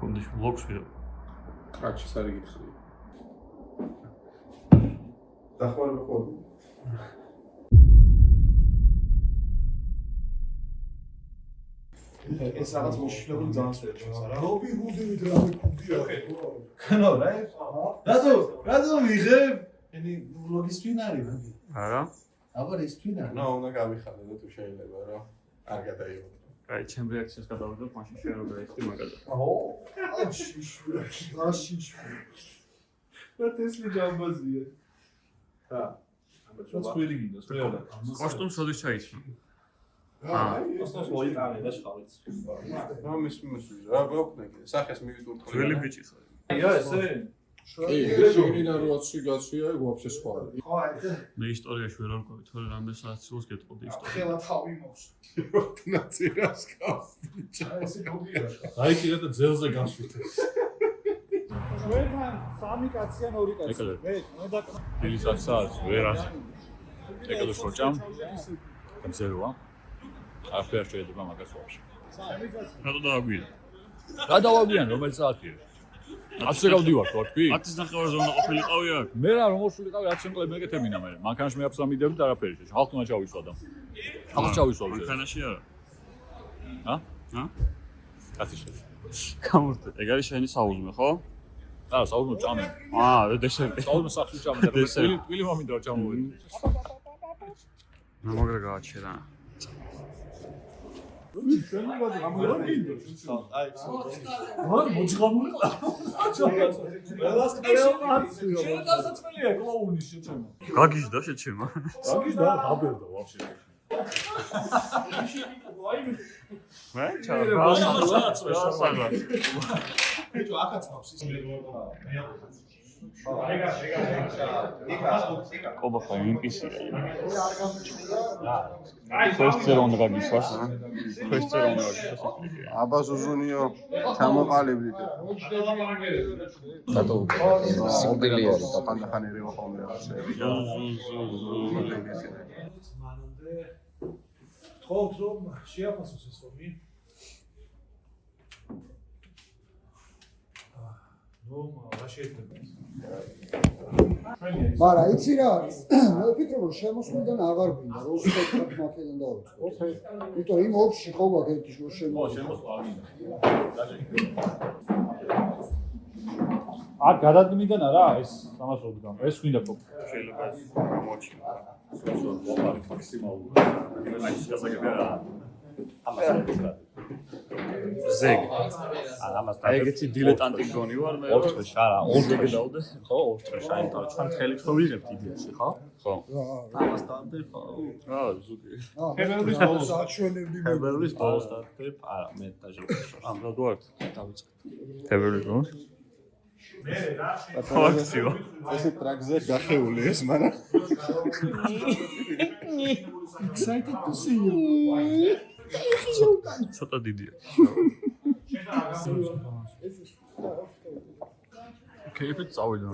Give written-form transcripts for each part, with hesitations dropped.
კონდიშ ვლოგს ვიდეო. კაცი სარი გიხრი. დახმარება ხოლმე. ეს რაღაც მოშლებული ძალიან სვეტს არა? რობი ჰუდივით რა მეკუპია. ნო რა? რატო მიღებ? ენი ვლოგის twin არის მაგი. არა? აბა ეს twin არის. ნო, უნდა გავიხადე და თუ შეიძლება რა. არ გადაიღო. აი, ჩემ რეაქციას გადავიდეთ, მაშინ შენ როგორ ეხდი მაგაზე. რა ტესლი ჯამბაზია. ხა. რაც ხვირი გინდა, სპეოდა. კოსტუმს როდის ჩაიცნო? კოსტუმს მოიტანე და შავიც. რა მის რა გვაქვს კიდე? სახეს მივიტურ ხოლმე. ძველი ბიჭი ხარ. აიო ესე. კი, შეგინა როაცი გაცია, ვაფშე სხვა. ხო, ეს მე ისტორიაში ვერ ვარკვევი, თორე რამდენ საათს სულს გეტყობდი ისტორია. ხელა თავი მოხს. ნაცირას გავს. ესე გოგია. დაიჭირე და ძელზე გასვით. ჩვენთან სამი კაციან ორი კაცი. ეკალე. მე და დილისაც არის, ვერას. ეკალე შორჭამ. გამზეროა. არაფერ შეიძლება მაგას ვაფშე. რატო დააგვიანე? რა დავაგვიან, რომელი საათია? 10-ზე გავდივარ, ხო თქვი? 10-ის ნახევარზე უნდა ყოფილიყავი აქ. მე რა რომ მოსულიყავი 10 წელი მეკეთებინა მე. მანქანაში მე აფსა მიდევდი და არაფერი. ხალხ უნდა ჩავისვა და. ხალხ ჩავისვა. მანქანაში არა. ჰა? ჰა? კაცი შე. გამორთე. ეგ არის შენი საუზმე, ხო? არა, საუზმე ჭამე. დესერტი. საუზმე სახში ჭამე და twili მომინდა რა ჩამოვედი. ნამაგრა გააჩერა. მან მოძღამული ყლა. ყველას ყეო შენ დასაწყელია კლოუნის შეჩემა. გაგიჟდა შეჩემა. გაგიჟდა დაბერდა ვაფშე. მე ჩავსაღა. ბიჭო აქაც მაქვს ის მე კობა ხო იმპისია. ფესტზე უნდა გაგიშვას. ფესტზე უნდა გაგიშვას. აბა ზუზუნიო, ჩამოყალიბდით. რატო? სიკვდილი არის და პანდახანი რევა ხოლმე რაღაცები. მანამდე თხოვთ რომ შეაფასოს ეს ომი. ნუ რა შეიძლება ეს? მაგრამ იცი რა არის? მე ვფიქრობ რომ შემოსვლიდან აღარ გვინდა რუსეთთან მაქედონ დავიწყო. იმიტომ იმ ოფში ხო გვაქვს ერთი შემოსვლა არ მინდა. არ გადადგმიდან არა ეს სამასრობი გამ. ეს ვინდა ხო? შეიძლება გამოჩინო. ვაფარი მაქსიმალურად. აი შესაძლებელი რა. ზეგ. ამასთან ეგეთი დილეტანტი გონი ვარ მე. ორთვეშ არა, ორთვეშ დავდე. ხო, ორთვეშ აი თორე ჩვენ ხელით ხო ვიღებთ იდეაში, ხო? ხო. ამასთან ხო. ზუგი. ფებრუარის ბოლოს აჩვენებდი მე. ფებრუარის ბოლოს დადებ, არა, მე დაჟე. ამ რა ვარ? დავიწყე. ფებრუარის ბოლოს. მე რა ფაქციო. ესე ტრაქზე გახეული ეს, მაგრამ excited to see you. ცოტა დიდია. კეიფით წავიდა.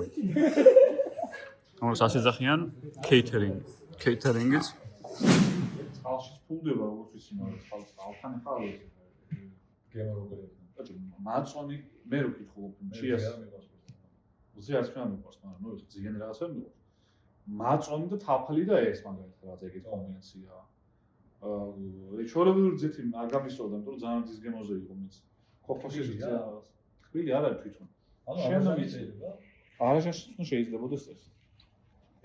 ამას ასეძახიან კეითერინგის. ხალხი ფულდება როგორც ისინი, მაგრამ ხალხთან ხარ გემა როგორია. მაწონი მე რო კითხულობ ჩიას. უზე არც ხან მიყვარს, მაგრამ ნუ ეს ზიან რაღაცა მიყვარს. მაწონი და თაფლი და ეს მაგალითად რაღაც ეგეთ კომბინაცია. ჩვეულებრივი ძეთი არ გამისწორდა, იმიტომ რომ ძალიან ძის გემოზე იყო მეც. ქოფოში რაღაც. თბილი არ არის თვითონ. შენ ვიცი. არაშენ შეიძლებაოდეს ეს.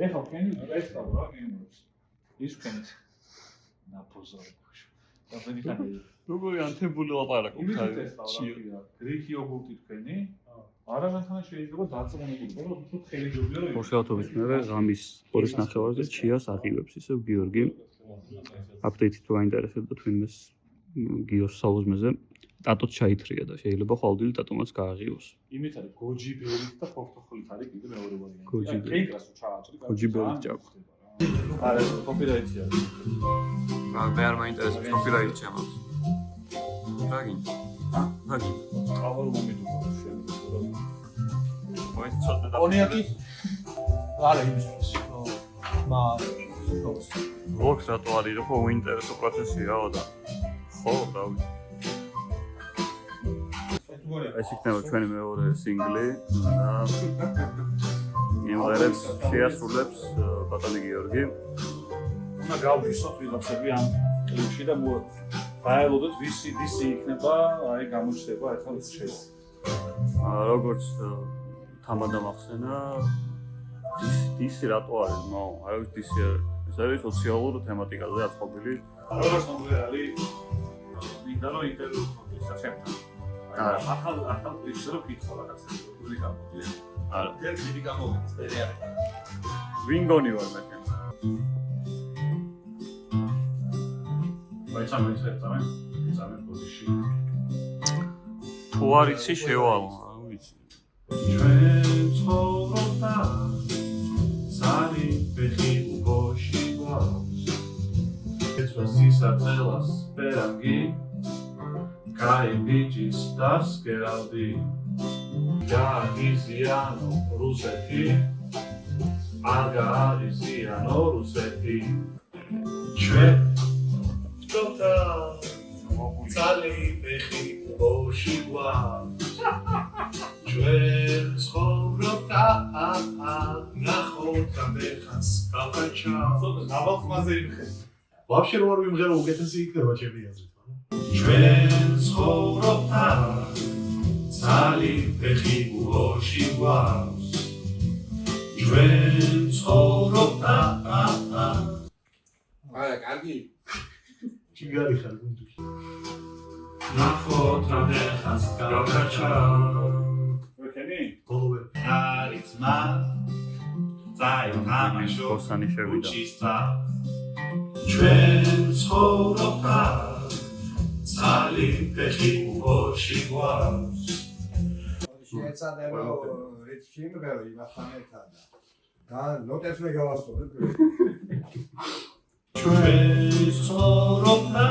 ეხლა კენი ესწავლა რა გემოს. ის კენით. ნაპოზორი. და მე ნახე. როგორი ანთებული ლაპარაკობ იმით ესწავლა. გრიქი იოგურტი თქვენი. არაშენთან შეიძლება დაწმუნებული, რომ უფრო ხელი ჯობია რომ ორშაბათობის მერე ღამის 2-ის ნახევარზე ჩიას აღივებს ისევ გიორგი. აპდეიტი თუ აინტერესებდა თვინმეს გიოს საუზმეზე ტატოც ჩაითრია და შეიძლება ხვალდილი ტატომაც გააღიოს. იმით არის გოჯი ბერით და ფორტოხოლით არის კიდე მეორე ვარიანტი. გოჯი ბერი. კეიკას ჩააჭრი. გოჯი ბერით ჭაქვ. არა, კოპირაიტია. მე არ მაინტერესებს კოპირაიტი ჩემს. რა გინდა? რა გინდა? ავარ მომიდუქა შენ. მოიც ცოტა და ონიაკი? არა იმისთვის. მა ვოქს რატო არის რომ უინტერესო პროცესია და ხო, რავი. ეს იქნება ჩვენი მეორე სინგლი და იმღერებს შეასრულებს ბატონი გიორგი. უნდა გავდისოთ ვიღაცები ამ კლიპში და ვაელოდოთ ვისი იქნება აი გამოჩნდება ახლა შეს. როგორც თამადა მახსენა დისი რატო არის? არავის დისი არ ეს არის სოციალურ თემატიკაზე აწყობილი. როგორც მომღერალი მინდა რომ ინტერვიუ ვქონდეს ჩემთან. ახალ კლიპს რო ვკითხო რაღაცა როგორი გამოდის. არა, დიდი გამოვიდეს პერიოდი. ვინ გონი ვარ მე? ვაიცამე პოზიში. თუ არ იცი შევალო, არ ვიცი. ჩვენ ცხოვრობდა სარი ფეხი უბოში გვაქვს. ეცვა სისაწელას პერანგი კაი ბიჭის დასკერავდი. გაიზიანო რუსეთი არ გაიზიანო რუსეთი ჩვენ ცოტა წალი ფეხი უბოში გვაქვს. ჩვენ ცხოვრობდა ნახოთ ამდენხანს კალკაჩა. ნაბალხმაზე იმხეს. ვაფშე რო არ ვიმღერო უკეთესი იქნება ჩემი აზრით. ჩვენ ცხოვრობდა წალი ფეხი უბოში გვაქვს. ჩვენ ცხოვრობდა არა, კარგი. ჩიგარი ხარ გუნდში. ნახოთ ამდენხანს კალკაჩა. ვექენი? გოლოვე. არიცმა წაითამაშო ხოსანი შევიდა. ჩვენ ცხოვრობდა წალი ფეხი უბოში გვაქვს. შეეცადება რიცხვი იმღერო იმახანეთან და ნოტებს მე გავასწორებ. ჩვენ ცხოვრობდა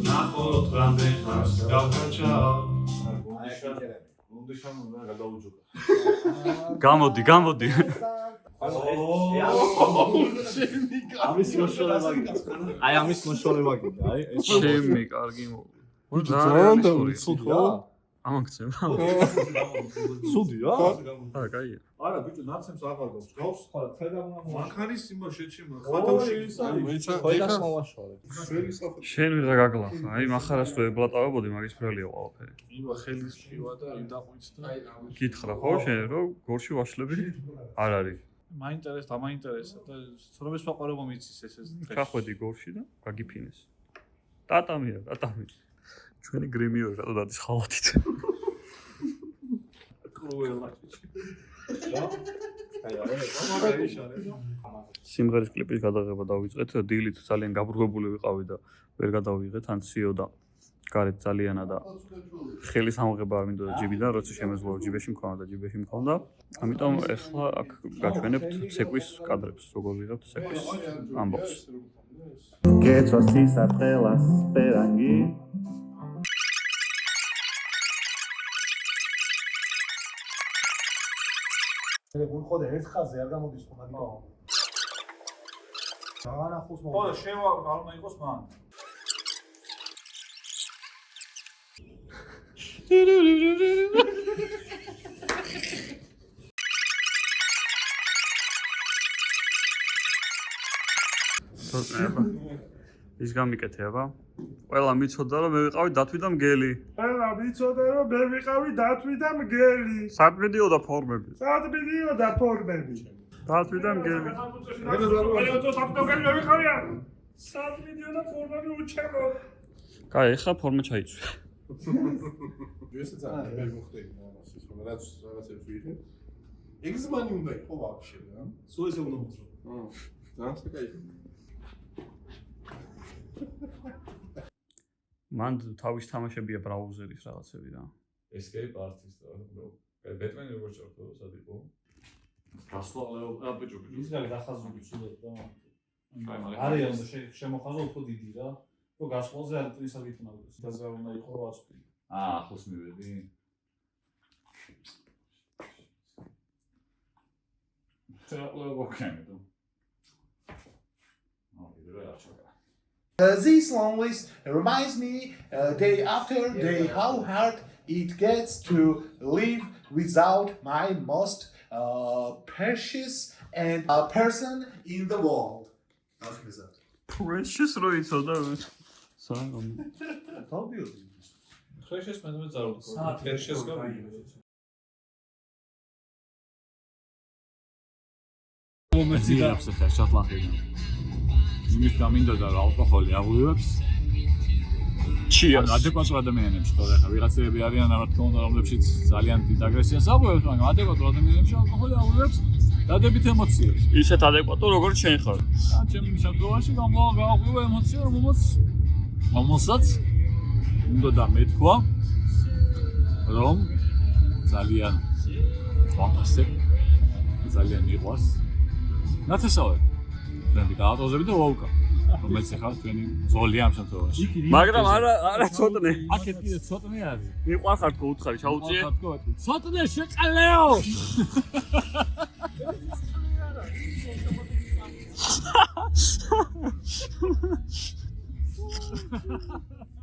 ნახოთ ამდენხანს კალკაჩა. გუნდიშამ უნდა გადაუჯობა. გამოდი. ამის მოშორება გინდა. აი ამის მოშორება გინდა. აი ეს ჩემი კარგი ძალიან ცუდია. ამაქცევა? ცუდია? არა, კაია. არა, ბიჭო, ნაცემს აღარ გავს. გავს? ხო, ხედავ მანქანის სიმბოლში შეჩიმა. ხათავში ის არის. ხოიდას მოვაშორე. შენ ვიღა გაგლახა. აი, מחარას რო ებლატავებოდი, მაგის ფრელია ყველაფერი. იმა ხელის შივა და იმ დაყვიცდა. გითხრა ხო შენ რომ გორში ვაშლები არ არის. მაინტერესა და ცნობებს ვაყარებო მიცის ეს. გახვედი გორში და გაგიფინეს. ტატამია. ჩვენი გრემიორი რატო დადის ხალათით? სიმღერის კლიპის გადაღება დავიწყეთ, დილით ძალიან გაბრუებული ვიყავი და ვერ გადავიღეთ, ან ციო და გარეთ ძალიანა და ხელის ამღება არ მინდოდა ჯიბიდან, როცა შემეძლო ჯიბეში მქონდა. ამიტომ ეხლა აქ გაჩვენებთ ცეკვის კადრებს, როგორ ვიღებთ ცეკვის ამბავს. გეცვას სისაწყელას პერანგი გულხოდე ერთ ხაზზე არ გამოდის ხო მაგით. დაანახოს მო. ხო, შევა არ უნდა იყოს მან. ის გამიკეთება. ყველა მიცოდა რომ მე ვიყავი დათვი და მგელი. ყველა მიცოდა რომ მე ვიყავი დათვი და მგელი. სად მიდიოდა ფორმები? დათვი და მგელი. სად მიდიოდა ფორმები უჩემო. კაი, ეხლა ფორმა ჩაიცვი. ესეც არის მე მოხდები ამას ის რომ რაღაცებს ვიღებ. ეგზმანი უნდა იყო ვაფშე რა. სულ ესე უნდა მოძრო. ძალიან კაი. მან თავის თამაშებია ბრაუზერის რაღაცები რა. Escape artist და Batman როგორ ჩართო სად იყო? გასვლაო ბიჭო. ის გალი დახაზული ცუდად და არის უნდა შემოხაზო უფრო დიდი რა. რო გასვლაზე არ ისად იტნავდეს. დაზე არ უნდა იყო 100 წელი. ახლოს მივედი. შეიძლება ვაკეთო. იდეა არჩევა. This long list reminds me day after day how hard it gets to live without my most precious and person in the world. precious რო იცოდა საღამ დავდიოდი. Precious მე წავუდგო. Precious მომეციდებს ხა შატლახიდან. იმის გამინდოდა რა ალკოჰოლი აღვივებს. ჩიას ადეკვატურ ადამიანებში თორე ხა ვიღაცები არიან რა თქმა უნდა რომლებშიც ძალიან დიდ აგრესიას აღვივებს, მაგრამ ადეკვატურ ადამიანებში ალკოჰოლი აღვივებს დადებით ემოციებს. ისეთ ადეკვატურ როგორც შენ ხარ და ჩემი შემთხვევაში გააღვივა ემოცია რომელსაც უნდა და მეთქვა რომ ძალიან ვაფასებ ძალიან მიყვარს ნათესავები ჩვენი გაატოზები და ვაუკა რომელიც ახლა ჩვენი ძოლია ამ შემთხვევაში მაგრამ არა ცოტნე აქეთ კიდე ცოტნე არის მიყვარხარ თქო უთხარი ჩაუწიე ცოტნე შეყალეო Ha ha ha.